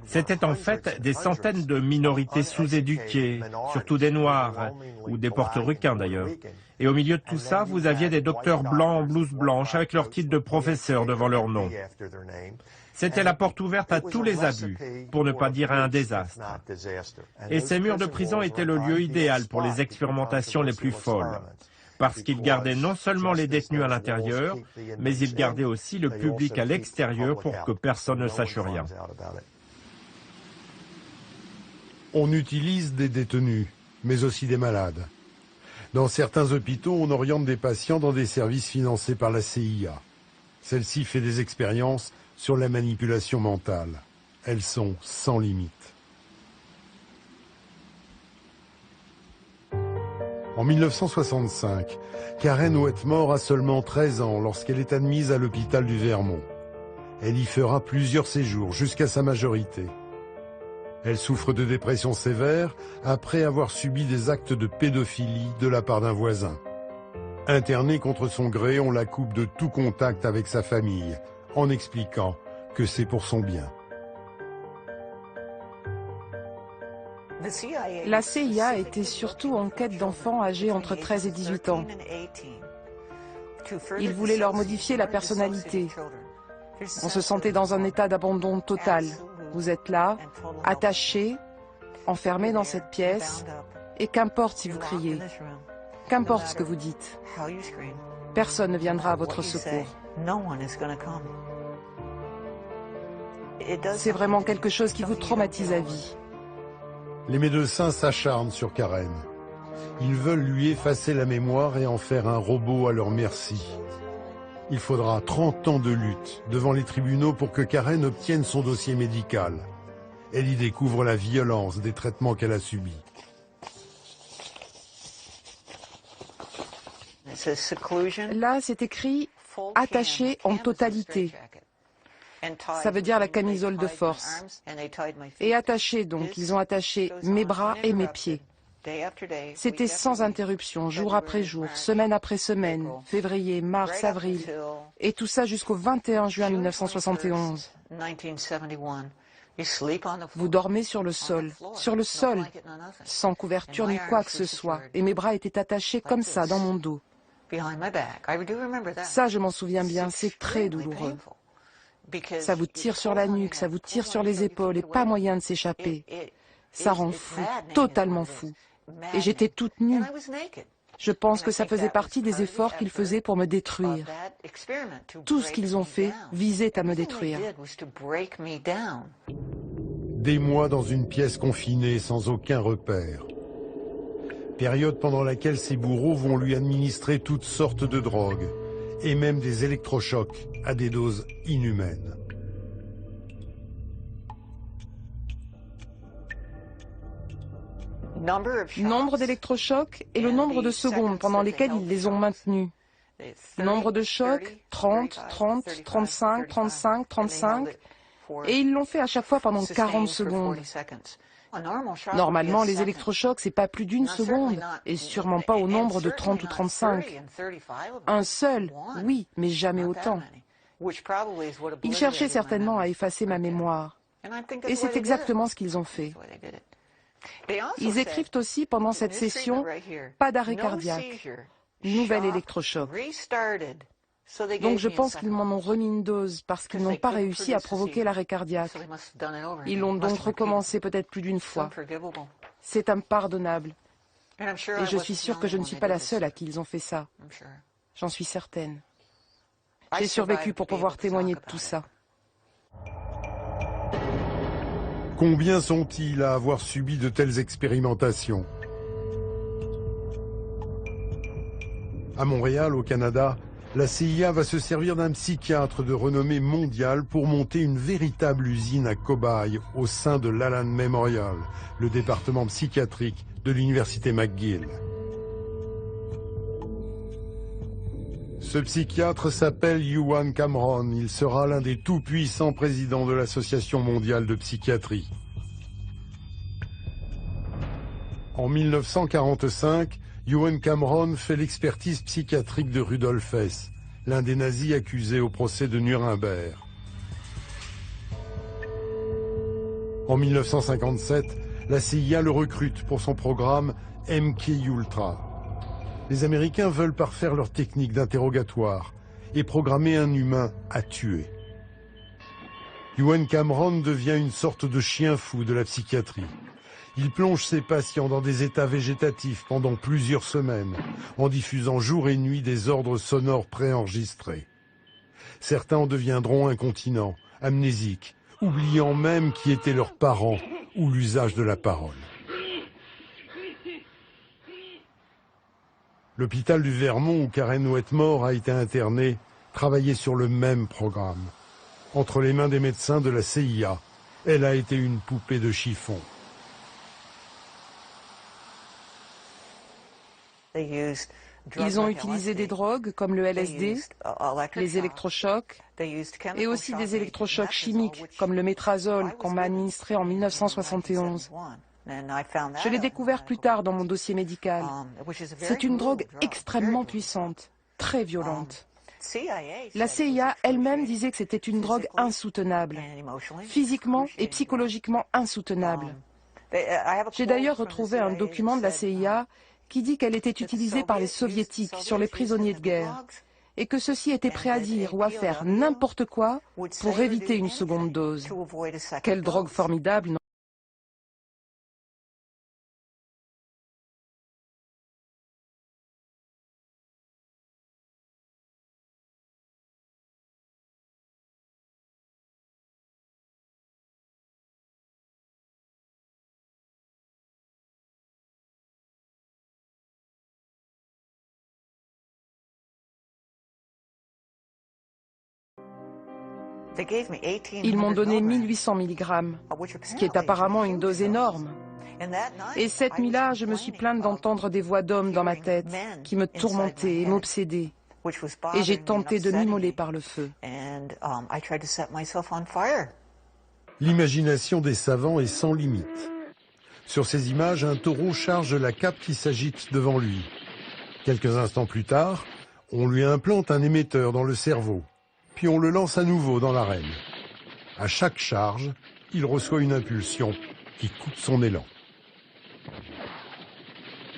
C'était en fait des centaines de minorités sous-éduquées, surtout des Noirs, ou des portoricains d'ailleurs. Et au milieu de tout ça, vous aviez des docteurs blancs en blouse blanche avec leur titre de professeur devant leur nom. C'était la porte ouverte à tous les abus, pour ne pas dire à un désastre. Et ces murs de prison étaient le lieu idéal pour les expérimentations les plus folles. Parce qu'ils gardaient non seulement les détenus à l'intérieur, mais ils gardaient aussi le public à l'extérieur pour que personne ne sache rien. On utilise des détenus, mais aussi des malades. Dans certains hôpitaux, on oriente des patients dans des services financés par la CIA. Celle-ci fait des expériences sur la manipulation mentale. Elles sont sans limite. En 1965, Karen Wetmore a seulement 13 ans lorsqu'elle est admise à l'hôpital du Vermont. Elle y fera plusieurs séjours jusqu'à sa majorité. Elle souffre de dépression sévère après avoir subi des actes de pédophilie de la part d'un voisin. Internée contre son gré, on la coupe de tout contact avec sa famille, en expliquant que c'est pour son bien. La CIA était surtout en quête d'enfants âgés entre 13 et 18 ans. Ils voulaient leur modifier la personnalité. On se sentait dans un état d'abandon total. Vous êtes là, attaché, enfermé dans cette pièce, et qu'importe si vous criez, qu'importe ce que vous dites, personne ne viendra à votre secours. C'est vraiment quelque chose qui vous traumatise à vie. Les médecins s'acharnent sur Karen. Ils veulent lui effacer la mémoire et en faire un robot à leur merci. Il faudra 30 ans de lutte devant les tribunaux pour que Karen obtienne son dossier médical. Elle y découvre la violence des traitements qu'elle a subis. Là, c'est écrit « attaché en totalité ». Ça veut dire la camisole de force. Et attaché, donc, ils ont attaché mes bras et mes pieds. C'était sans interruption, jour après jour, semaine après semaine, février, mars, avril, et tout ça jusqu'au 21 juin 1971. Vous dormez sur le sol, sans couverture ni quoi que ce soit, et mes bras étaient attachés comme ça dans mon dos. Ça, je m'en souviens bien, c'est très douloureux. Ça vous tire sur la nuque, ça vous tire sur les épaules, et pas moyen de s'échapper. Ça rend fou, totalement fou. Et j'étais toute nue. Je pense que ça faisait partie des efforts qu'ils faisaient pour me détruire. Tout ce qu'ils ont fait visait à me détruire. Des mois dans une pièce confinée sans aucun repère. Période pendant laquelle ses bourreaux vont lui administrer toutes sortes de drogues, et même des électrochocs à des doses inhumaines. Nombre d'électrochocs et le nombre de secondes pendant lesquelles ils les ont maintenus. Nombre de chocs, 30, 30, 35, 35, 35, et ils l'ont fait à chaque fois pendant 40 secondes. Normalement, les électrochocs, c'est pas plus d'une seconde, et sûrement pas au nombre de 30 ou 35. Un seul, oui, mais jamais autant. Ils cherchaient certainement à effacer ma mémoire. Et c'est exactement ce qu'ils ont fait. Ils écrivent aussi pendant cette session « pas d'arrêt cardiaque, nouvel électrochoc ». Donc je pense qu'ils m'en ont remis une dose parce qu'ils n'ont pas réussi à provoquer l'arrêt cardiaque. Ils l'ont donc recommencé peut-être plus d'une fois. C'est impardonnable. Et je suis sûre que je ne suis pas la seule à qui ils ont fait ça. J'en suis certaine. J'ai survécu pour pouvoir témoigner de tout ça. Combien sont-ils à avoir subi de telles expérimentations? À Montréal, au Canada, la CIA va se servir d'un psychiatre de renommée mondiale pour monter une véritable usine à cobayes au sein de l'Allan Memorial, le département psychiatrique de l'université McGill. Ce psychiatre s'appelle Ewan Cameron. Il sera l'un des tout-puissants présidents de l'Association mondiale de psychiatrie. En 1945, Ewan Cameron fait l'expertise psychiatrique de Rudolf Hess, l'un des nazis accusés au procès de Nuremberg. En 1957, la CIA le recrute pour son programme MK-Ultra. Les Américains veulent parfaire leur technique d'interrogatoire et programmer un humain à tuer. Ewan Cameron devient une sorte de chien fou de la psychiatrie. Il plonge ses patients dans des états végétatifs pendant plusieurs semaines, en diffusant jour et nuit des ordres sonores préenregistrés. Certains en deviendront incontinents, amnésiques, oubliant même qui étaient leurs parents ou l'usage de la parole. L'hôpital du Vermont où Karen Wetmore a été internée travaillait sur le même programme. Entre les mains des médecins de la CIA, elle a été une poupée de chiffon. Ils ont utilisé des drogues comme le LSD, les électrochocs et aussi des électrochocs chimiques comme le métrazole qu'on m'a administré en 1971. Je l'ai découvert plus tard dans mon dossier médical. C'est une drogue extrêmement puissante, très violente. La CIA elle-même disait que c'était une drogue insoutenable, physiquement et psychologiquement insoutenable. J'ai d'ailleurs retrouvé un document de la CIA qui dit qu'elle était utilisée par les soviétiques sur les prisonniers de guerre et que ceux-ci étaient prêts à dire ou à faire n'importe quoi pour éviter une seconde dose. Quelle drogue formidable, non ? Ils m'ont donné 1800 mg, ce qui est apparemment une dose énorme. Et cette nuit-là, je me suis plainte d'entendre des voix d'hommes dans ma tête qui me tourmentaient et m'obsédaient. Et j'ai tenté de m'immoler par le feu. L'imagination des savants est sans limite. Sur ces images, un taureau charge la cape qui s'agite devant lui. Quelques instants plus tard, on lui implante un émetteur dans le cerveau. Puis on le lance à nouveau dans l'arène. À chaque charge, il reçoit une impulsion qui coupe son élan.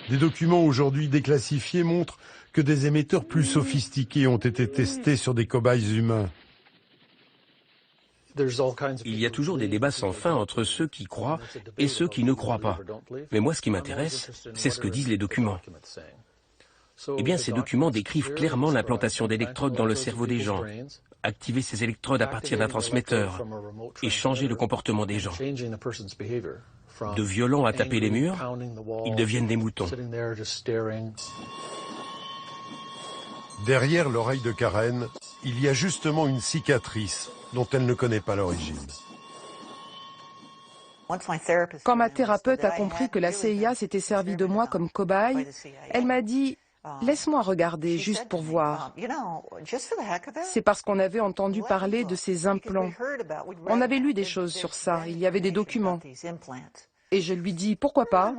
Des documents aujourd'hui déclassifiés montrent que des émetteurs plus sophistiqués ont été testés sur des cobayes humains. Il y a toujours des débats sans fin entre ceux qui croient et ceux qui ne croient pas. Mais moi, ce qui m'intéresse, c'est ce que disent les documents. Eh bien, ces documents décrivent clairement l'implantation d'électrodes dans le cerveau des gens, activer ces électrodes à partir d'un transmetteur et changer le comportement des gens. De violents à taper les murs, ils deviennent des moutons. Derrière l'oreille de Karen, il y a justement une cicatrice dont elle ne connaît pas l'origine. Quand ma thérapeute a compris que la CIA s'était servie de moi comme cobaye, elle m'a dit « Laisse-moi regarder, juste pour voir. » C'est parce qu'on avait entendu parler de ces implants. On avait lu des choses sur ça, il y avait des documents. Et je lui dis « Pourquoi pas ?»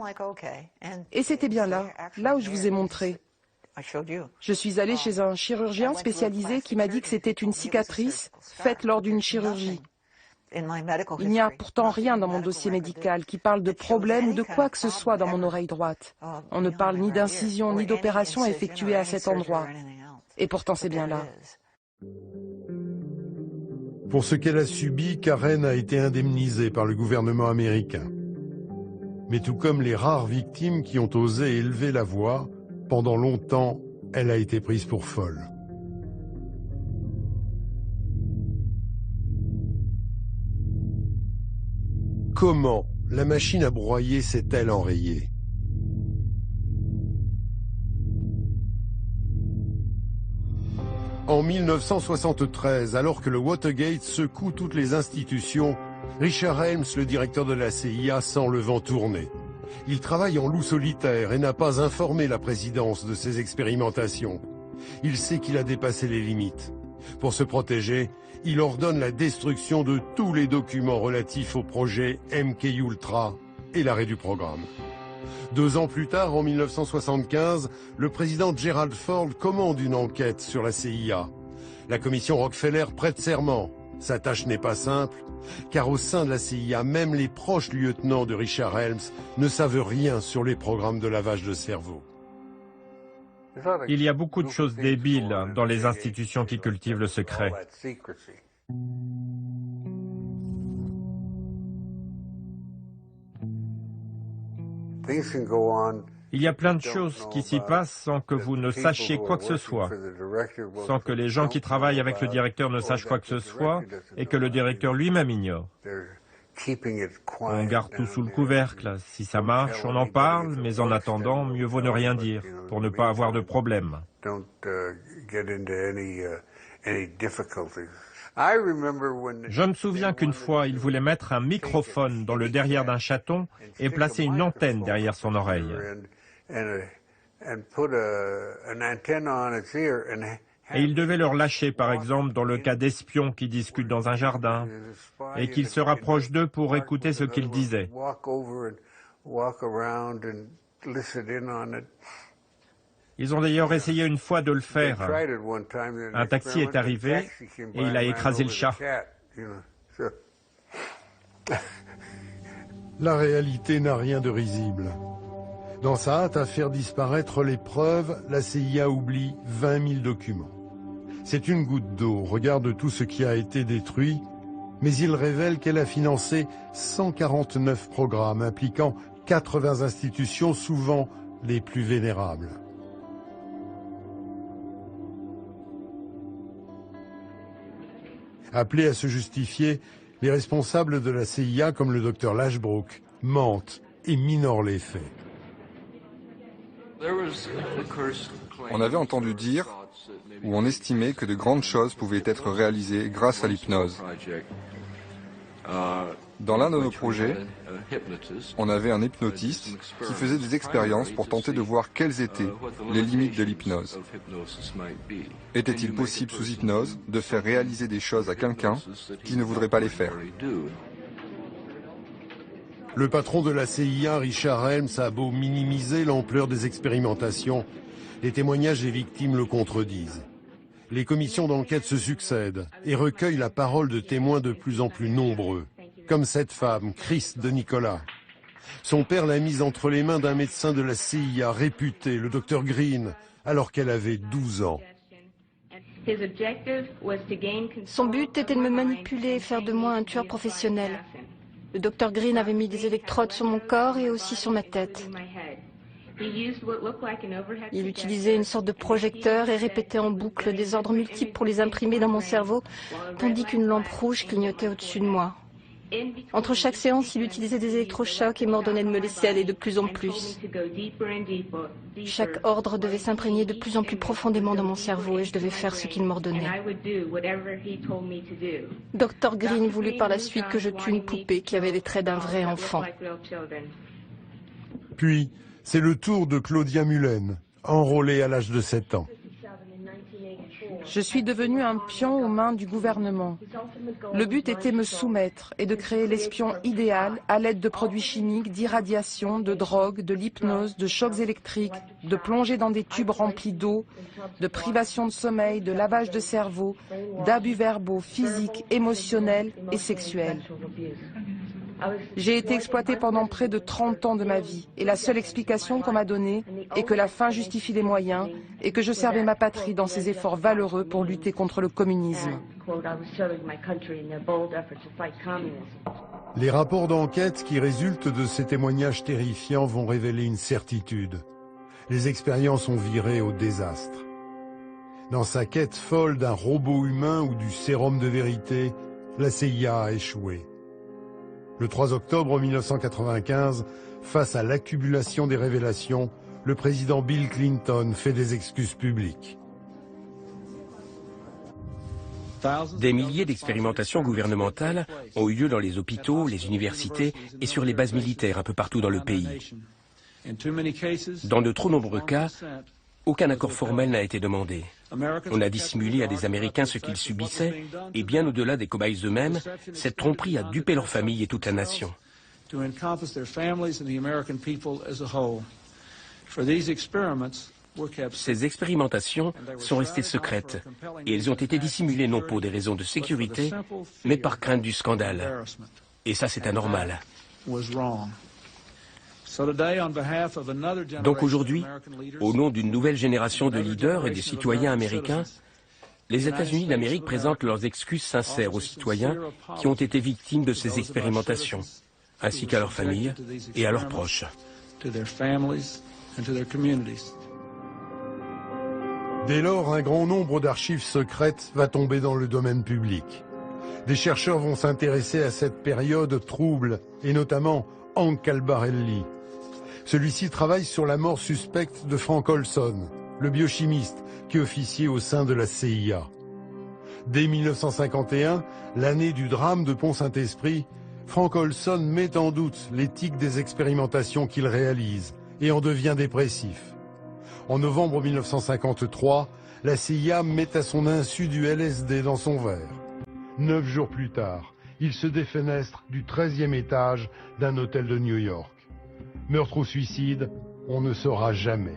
Et c'était bien là où je vous ai montré. Je suis allée chez un chirurgien spécialisé qui m'a dit que c'était une cicatrice faite lors d'une chirurgie. Il n'y a pourtant rien dans mon dossier médical qui parle de problème ou de quoi que ce soit dans mon oreille droite. On ne parle ni d'incision ni d'opération effectuée à cet endroit. Et pourtant c'est bien là. Pour ce qu'elle a subi, Karen a été indemnisée par le gouvernement américain. Mais tout comme les rares victimes qui ont osé élever la voix, pendant longtemps, elle a été prise pour folle. Comment la machine à broyer s'est-elle enrayée? En 1973, alors que le Watergate secoue toutes les institutions, Richard Helms, le directeur de la CIA, sent le vent tourner. Il travaille en loup solitaire et n'a pas informé la présidence de ses expérimentations. Il sait qu'il a dépassé les limites. Pour se protéger, il ordonne la destruction de tous les documents relatifs au projet MKUltra et l'arrêt du programme. 2 ans plus tard, en 1975, le président Gerald Ford commande une enquête sur la CIA. La commission Rockefeller prête serment. Sa tâche n'est pas simple, car au sein de la CIA, même les proches lieutenants de Richard Helms ne savent rien sur les programmes de lavage de cerveau. Il y a beaucoup de choses débiles dans les institutions qui cultivent le secret. Il y a plein de choses qui s'y passent sans que vous ne sachiez quoi que ce soit, sans que les gens qui travaillent avec le directeur ne sachent quoi que ce soit et que le directeur lui-même ignore. On garde tout sous le couvercle. Si ça marche, on en parle, mais en attendant, mieux vaut ne rien dire, pour ne pas avoir de problème. Je me souviens qu'une fois, il voulait mettre un microphone dans le derrière d'un chaton et placer une antenne derrière son oreille. Et il devait le relâcher, par exemple, dans le cas d'espions qui discutent dans un jardin, et qu'il se rapproche d'eux pour écouter ce qu'ils disaient. Ils ont d'ailleurs essayé une fois de le faire. Un taxi est arrivé et il a écrasé le chat. La réalité n'a rien de risible. Dans sa hâte à faire disparaître les preuves, la CIA oublie 20 000 documents. C'est une goutte d'eau au regard de tout ce qui a été détruit, mais il révèle qu'elle a financé 149 programmes impliquant 80 institutions, souvent les plus vénérables. Appelés à se justifier, les responsables de la CIA, comme le docteur Lashbrook, mentent et minorent les faits. On avait entendu dire, ou on estimait que de grandes choses pouvaient être réalisées grâce à l'hypnose. Dans l'un de nos projets, on avait un hypnotiste qui faisait des expériences pour tenter de voir quelles étaient les limites de l'hypnose. Était-il possible sous hypnose de faire réaliser des choses à quelqu'un qui ne voudrait pas les faire? Le patron de la CIA, Richard Helms, a beau minimiser l'ampleur des expérimentations, les témoignages des victimes le contredisent. Les commissions d'enquête se succèdent et recueillent la parole de témoins de plus en plus nombreux, comme cette femme, Chris de Nicolas. Son père l'a mise entre les mains d'un médecin de la CIA réputé, le docteur Green, alors qu'elle avait 12 ans. Son but était de me manipuler et faire de moi un tueur professionnel. Le docteur Green avait mis des électrodes sur mon corps et aussi sur ma tête. Il utilisait une sorte de projecteur et répétait en boucle des ordres multiples pour les imprimer dans mon cerveau, tandis qu'une lampe rouge clignotait au-dessus de moi. Entre chaque séance, il utilisait des électrochocs et m'ordonnait de me laisser aller de plus en plus. Chaque ordre devait s'imprégner de plus en plus profondément dans mon cerveau et je devais faire ce qu'il m'ordonnait. Dr. Green voulut par la suite que je tue une poupée qui avait les traits d'un vrai enfant. Puis, c'est le tour de Claudia Mullen, enrôlée à l'âge de 7 ans. Je suis devenue un pion aux mains du gouvernement. Le but était de me soumettre et de créer l'espion idéal à l'aide de produits chimiques, d'irradiation, de drogue, de l'hypnose, de chocs électriques, de plongée dans des tubes remplis d'eau, de privation de sommeil, de lavage de cerveau, d'abus verbaux, physiques, émotionnels et sexuels. J'ai été exploitée pendant près de 30 ans de ma vie et la seule explication qu'on m'a donnée est que la fin justifie les moyens et que je servais ma patrie dans ses efforts valeureux pour lutter contre le communisme. Les rapports d'enquête qui résultent de ces témoignages terrifiants vont révéler une certitude. Les expériences ont viré au désastre. Dans sa quête folle d'un robot humain ou du sérum de vérité, la CIA a échoué. Le 3 octobre 1995, face à l'accumulation des révélations, le président Bill Clinton fait des excuses publiques. Des milliers d'expérimentations gouvernementales ont eu lieu dans les hôpitaux, les universités et sur les bases militaires un peu partout dans le pays. Dans de trop nombreux cas, aucun accord formel n'a été demandé. On a dissimulé à des Américains ce qu'ils subissaient, et bien au-delà des cobayes eux-mêmes, cette tromperie a dupé leur famille et toute la nation. Ces expérimentations sont restées secrètes, et elles ont été dissimulées non pour des raisons de sécurité, mais par crainte du scandale. Et ça, c'est anormal. Donc aujourd'hui, au nom d'une nouvelle génération de leaders et des citoyens américains, les États-Unis d'Amérique présentent leurs excuses sincères aux citoyens qui ont été victimes de ces expérimentations, ainsi qu'à leurs familles et à leurs proches. Dès lors, un grand nombre d'archives secrètes va tomber dans le domaine public. Des chercheurs vont s'intéresser à cette période trouble, et notamment Hank Albarelli. Celui-ci travaille sur la mort suspecte de Frank Olson, le biochimiste qui officiait au sein de la CIA. Dès 1951, l'année du drame de Pont-Saint-Esprit, Frank Olson met en doute l'éthique des expérimentations qu'il réalise et en devient dépressif. En novembre 1953, la CIA met à son insu du LSD dans son verre. 9 jours plus tard, il se défenestre du 13e étage d'un hôtel de New York. Meurtre ou suicide, on ne saura jamais.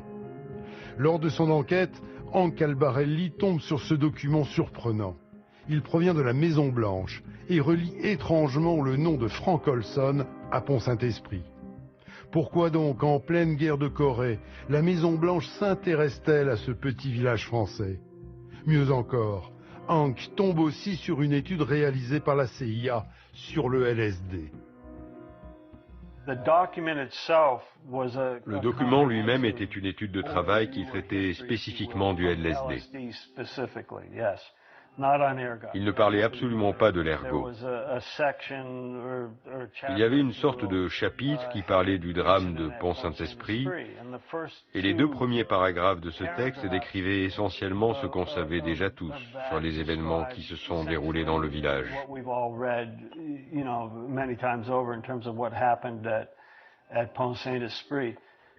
Lors de son enquête, Hank Albarelli tombe sur ce document surprenant. Il provient de la Maison-Blanche et relie étrangement le nom de Frank Olson à Pont-Saint-Esprit. Pourquoi donc, en pleine guerre de Corée, la Maison-Blanche s'intéresse-t-elle à ce petit village français? Mieux encore, Hank tombe aussi sur une étude réalisée par la CIA sur le LSD. Le document lui-même était une étude de travail qui traitait spécifiquement du LSD. Il ne parlait absolument pas de l'ergot. Il y avait une sorte de chapitre qui parlait du drame de Pont-Saint-Esprit, et les 2 premiers paragraphes de ce texte décrivaient essentiellement ce qu'on savait déjà tous sur les événements qui se sont déroulés dans le village.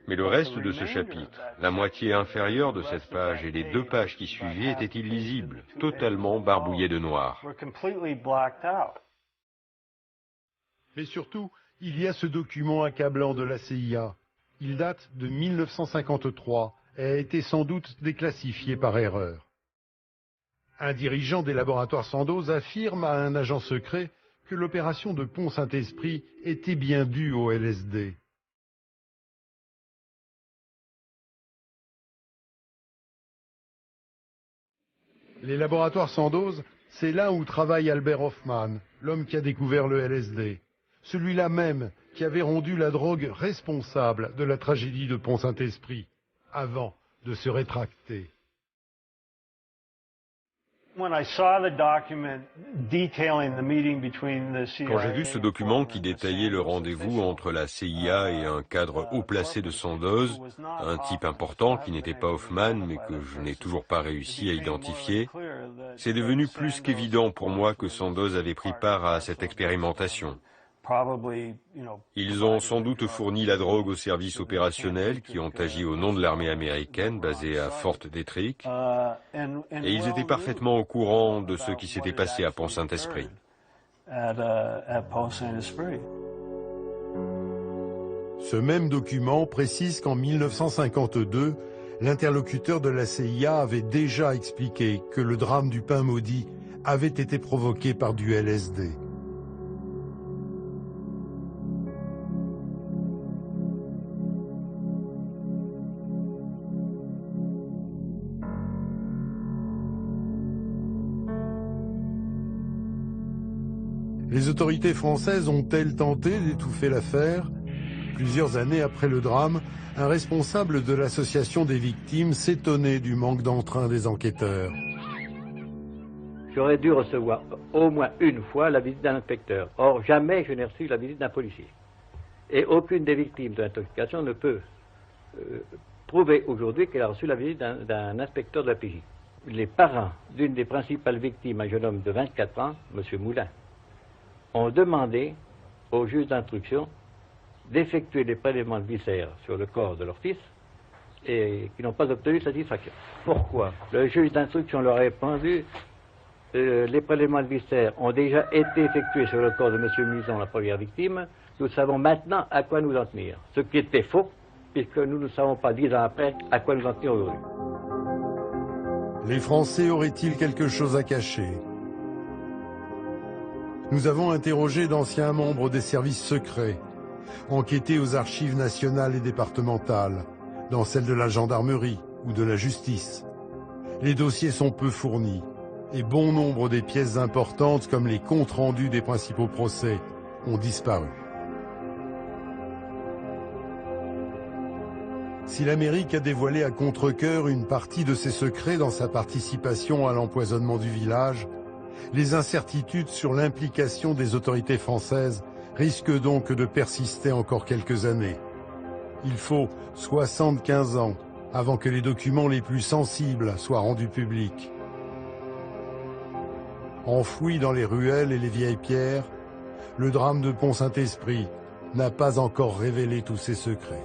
Mais le reste de ce chapitre, la moitié inférieure de cette page et les 2 pages qui suivaient étaient illisibles, totalement barbouillés de noir. Mais surtout, il y a ce document accablant de la CIA. Il date de 1953 et a été sans doute déclassifié par erreur. Un dirigeant des laboratoires Sandoz affirme à un agent secret que l'opération de Pont-Saint-Esprit était bien due au LSD. Les laboratoires Sandoz, c'est là où travaille Albert Hofmann, l'homme qui a découvert le LSD. Celui-là même qui avait rendu la drogue responsable de la tragédie de Pont-Saint-Esprit, avant de se rétracter. Quand j'ai vu ce document qui détaillait le rendez-vous entre la CIA et un cadre haut placé de Sandoz, un type important qui n'était pas Hofmann mais que je n'ai toujours pas réussi à identifier, c'est devenu plus qu'évident pour moi que Sandoz avait pris part à cette expérimentation. Ils ont sans doute fourni la drogue aux services opérationnels qui ont agi au nom de l'armée américaine basée à Fort Detrick, et ils étaient parfaitement au courant de ce qui s'était passé à Pont-Saint-Esprit. Ce même document précise qu'en 1952, l'interlocuteur de la CIA avait déjà expliqué que le drame du pain maudit avait été provoqué par du LSD. Les autorités françaises ont-elles tenté d'étouffer l'affaire? Plusieurs années après le drame, un responsable de l'association des victimes s'étonnait du manque d'entrain des enquêteurs. J'aurais dû recevoir au moins une fois la visite d'un inspecteur. Or, jamais je n'ai reçu la visite d'un policier. Et aucune des victimes de l'intoxication ne peut prouver aujourd'hui qu'elle a reçu la visite d'un inspecteur de la PJ. Les parents d'une des principales victimes, un jeune homme de 24 ans, M. Moulin, ont demandé au juge d'instruction d'effectuer des prélèvements de viscères sur le corps de leur fils et qui n'ont pas obtenu satisfaction. Pourquoi? Le juge d'instruction leur a répondu les prélèvements de viscères ont déjà été effectués sur le corps de M. Muson, la première victime. Nous savons maintenant à quoi nous en tenir. Ce qui était faux, puisque nous ne savons pas 10 ans après à quoi nous en tenir aujourd'hui. Les Français auraient-ils quelque chose à cacher? Nous avons interrogé d'anciens membres des services secrets, enquêté aux archives nationales et départementales, dans celles de la gendarmerie ou de la justice. Les dossiers sont peu fournis, et bon nombre des pièces importantes, comme les comptes rendus des principaux procès, ont disparu. Si l'Amérique a dévoilé à contre-cœur une partie de ses secrets dans sa participation à l'empoisonnement du village, Les incertitudes sur l'implication des autorités françaises risquent donc de persister encore quelques années. Il faut 75 ans avant que les documents les plus sensibles soient rendus publics. Enfoui dans les ruelles et les vieilles pierres, le drame de Pont-Saint-Esprit n'a pas encore révélé tous ses secrets.